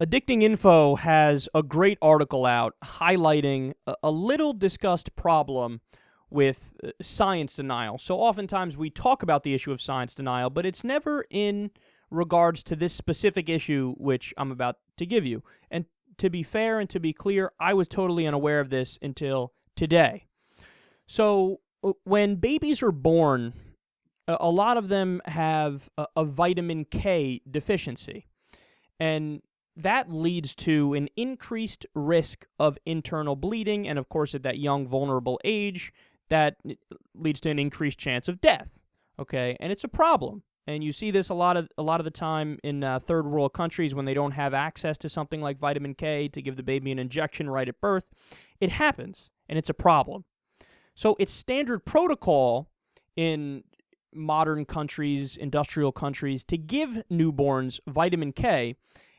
Addicting Info has a great article out highlighting a little discussed problem with science denial. So oftentimes we talk about the issue of science denial, but it's never in regards to this specific issue which I'm about to give you. And to be fair and to be clear, I was totally unaware of this until today. So when babies are born, a lot of them have a vitamin K deficiency. And that leads to an increased risk of internal bleeding, and of course at that young, vulnerable age, that leads to an increased chance of death. Okay, and it's a problem, and you see this a lot of the time in third world countries when they don't have access to something like vitamin K to give the baby an injection right at birth. It happens, and it's a problem. So it's standard protocol in modern countries, industrial countries, to give newborns vitamin K.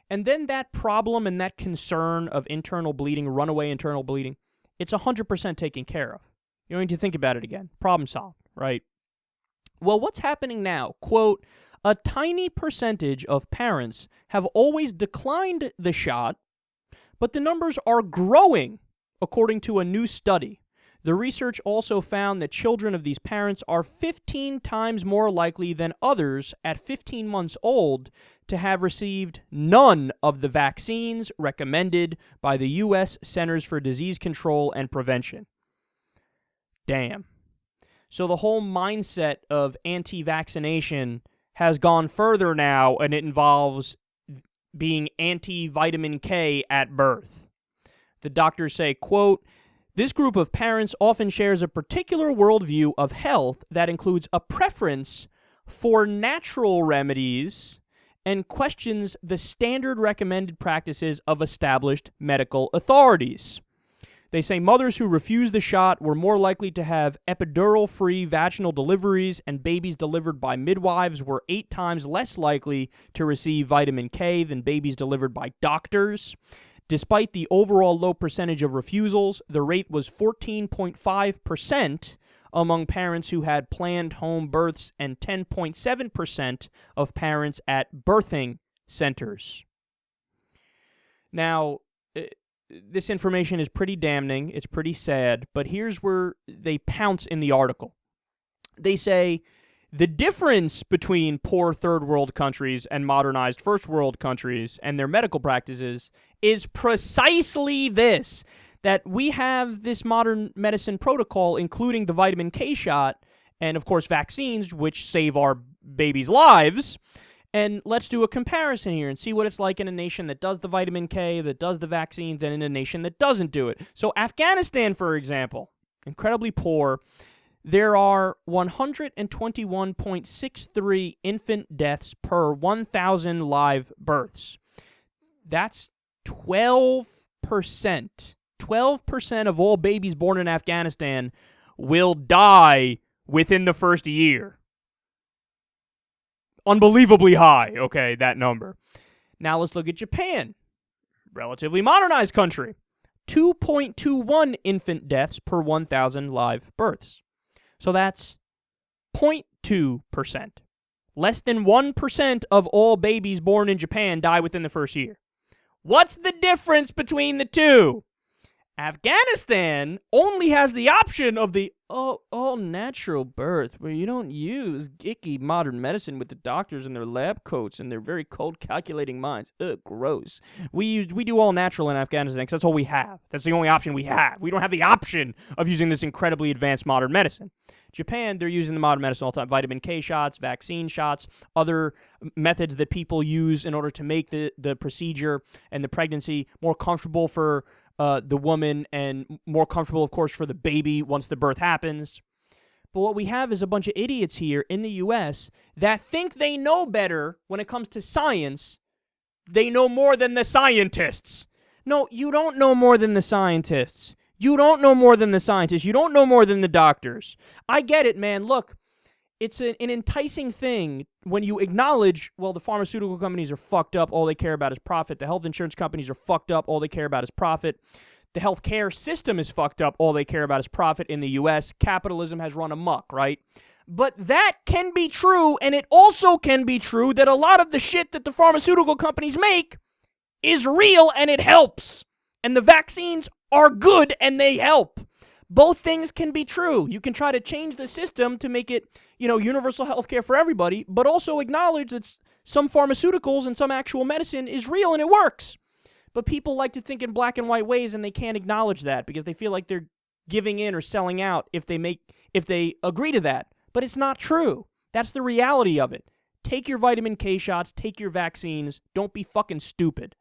And then that problem and that concern of internal bleeding, runaway internal bleeding, it's 100% taken care of. You don't need to think about it again. Problem solved, right? Well, what's happening now? Quote, a tiny percentage of parents have always declined the shot, but the numbers are growing, according to a new study. The research also found that children of these parents are 15 times more likely than others at 15 months old to have received none of the vaccines recommended by the U.S. Centers for Disease Control and Prevention. Damn. So the whole mindset of anti-vaccination has gone further now, and it involves being anti-vitamin K at birth. The doctors say, quote, this group of parents often shares a particular worldview of health that includes a preference for natural remedies and questions the standard recommended practices of established medical authorities. They say mothers who refused the shot were more likely to have epidural-free vaginal deliveries, and babies delivered by midwives were 8 times less likely to receive vitamin K than babies delivered by doctors. Despite the overall low percentage of refusals, the rate was 14.5% among parents who had planned home births and 10.7% of parents at birthing centers. Now, this information is pretty damning, it's pretty sad, but here's where they pounce in the article. They say, the difference between poor third world countries and modernized first world countries and their medical practices is precisely this, that we have this modern medicine protocol, including the vitamin K shot, and of course vaccines, which save our babies' lives. And let's do a comparison here and see what it's like in a nation that does the vitamin K, that does the vaccines, and in a nation that doesn't do it. So Afghanistan, for example, incredibly poor. There are 121.63 infant deaths per 1,000 live births. That's 12%. 12% of all babies born in Afghanistan will die within the first year. Unbelievably high, okay, that number. Now let's look at Japan. Relatively modernized country. 2.21 infant deaths per 1,000 live births. So that's 0.2%. Less than 1% of all babies born in Japan die within the first year. What's the difference between the two? Afghanistan only has the option of the all natural birth, where you don't use icky modern medicine with the doctors in their lab coats and their very cold calculating minds. Ugh, gross. We do all natural in Afghanistan because that's all we have. That's the only option we have. We don't have the option of using this incredibly advanced modern medicine. Japan, they're using the modern medicine all the time. Vitamin K shots, vaccine shots, other methods that people use in order to make the procedure and the pregnancy more comfortable for the woman, and more comfortable, of course, for the baby once the birth happens. But what we have is a bunch of idiots here in the U.S. that think they know better when it comes to science. They know more than the scientists. No, you don't know more than the scientists. You don't know more than the scientists. You don't know more than the doctors. I get it, man. Look, it's an enticing thing when you acknowledge, well, the pharmaceutical companies are fucked up. All they care about is profit. The health insurance companies are fucked up. All they care about is profit. The healthcare system is fucked up. All they care about is profit in the U.S. Capitalism has run amok, right? But that can be true, and it also can be true that a lot of the shit that the pharmaceutical companies make is real and it helps. And the vaccines are good and they help. Both things can be true. You can try to change the system to make it, universal health care for everybody, but also acknowledge that some pharmaceuticals and some actual medicine is real and it works. But people like to think in black and white ways, and they can't acknowledge that because they feel like they're giving in or selling out if they agree to that. But it's not true. That's the reality of it. Take your vitamin K shots, take your vaccines. Don't be fucking stupid.